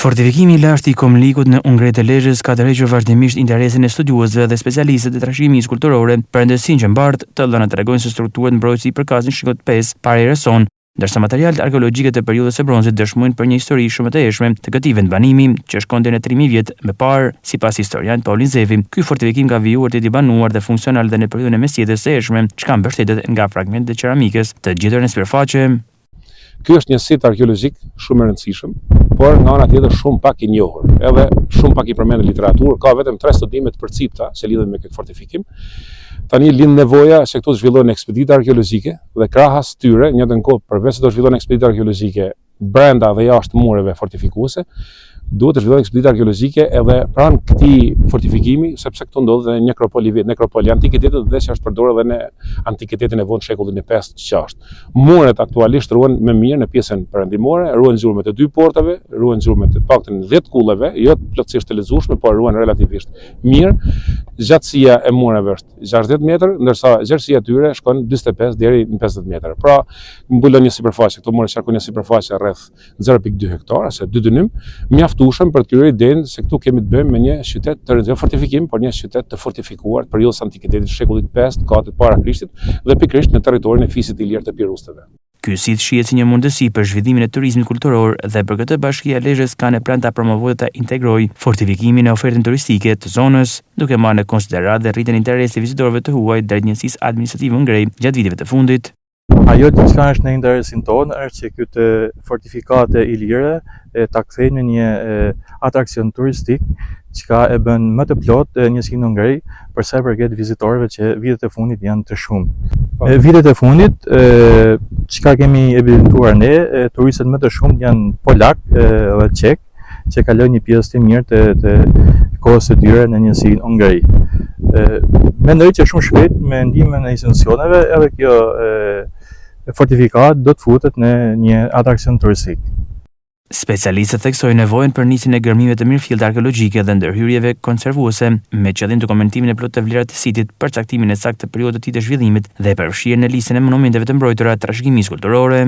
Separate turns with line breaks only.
Fortifikimi i lashtë i Komlikut në Ungret e Lezhës ka tërhequr vazhdimisht interesin e studiuesve dhe specialistëve të trashëgimisë kulturore, përndësin që mbartë të dhëna tregojnë se strukturat mbrojtësi përkasin shkot 5 para erës sonë, ndërsa materialet arkeologjike të periudhës së bronzit dëshmojnë për një histori shumë të eshme të këtij vendbanimi që shkon deri në 3000 vjet më parë, sipas historianit Paulin Zevi. Ky fortifikim ka vijuar të i banuar dhe funksional dhe në periudhën e mesjetës së eshme, çka mbështetet nga fragmente qeramikës të gjetura në sipërfaqe.
Ky është një sit arkeologjik shumë i rëndësishëm, por nga ana tjetër shumë pak i njohur, edhe shumë pak i përmendur në literaturë, ka vetëm 3 studime të përcipta që lidhen me këtë fortifikim. Tani lind nevoja se këtu të zhvillohen ekspedita arkeologjike dhe krahas tyre, në njëjtën kohë përveç se do zhvillohen ekspedita arkeologjike brenda dhe jashtë mureve fortifikuese, duhet të zhvillohen ekspedita arkeologjike edhe pranë këtij fortifikimi, sepse këtu ndodhet nekropoli antikitetit dhe që është përdorur edhe në antikitetin e vonë shekullit e 5 që është. Muret aktualisht ruhen më mirë në pjesën perëndimore, ruhen zhurmë të 2 portave, ruhen zhurmë të paktën 10 kulleve, jo plotësisht të lezetshme, por ruhen relativisht mirë. Gjatësia e mureve është 60 metër, ndërsa gjerësia e tyre shkon 45 deri në 50 metër. Pra, mbulon një sipërfaqe, këto muret qarkojnë një sipërfaqe rreth 0.2 hektar, ose 2 dënym, mjaftueshëm për të kryer idenë se këtu kemi të bëjmë me një qytet të rëndësishëm fortifikim, por një qytet të fortifikuar të periudhës antikitetit shekullit 5, 4 para Krishtit dhe pikërisht në territorin e fisit i lirë të pirustëve.
Ky sit shihet si një mundësi për zhvillimin e turizmit kulturor dhe për këtë Bashkia e Lezhës ka në plan ta promovojë dhe ta integrojë fortifikimin në ofertën turistike të zonës, duke marrë në konsiderat dhe rritjen e interesit të vizitorëve të huaj drejt njësisë administrative Ungrej gjatë viteve të fundit.
Ajo që është në interesin tonë është që këtë fortifikate i lire ta kthejnë në një atraksion turistik që e bën më të plot njësinë Ungrej për sa i përket vizitorëve që vitet e fundit janë të shumtë. Vitet e fundit çka kemi evidentuar ne, turistët më të shumt janë polak dhe çek, që kalojnë një pjesë të mirë të kohës së tyre në njësinë Ungrej. Mendoj që shumë shpejt me ndihmën e institucioneve edhe kjo fortifikat do të futet në një atraksion turistik.
Specialistët theksojnë nevojën për nisjen e gërmimeve të mirëfillt arkeologjike dhe ndërhyrjeve konservuese me qëllim dokumentimin e plotë të vlerat të sitit, përcaktimin e saktë të periudhës të tij të zhvillimit dhe përfshirjen në listën e monumenteve të mbrojtura të trashëgimisë kulturore.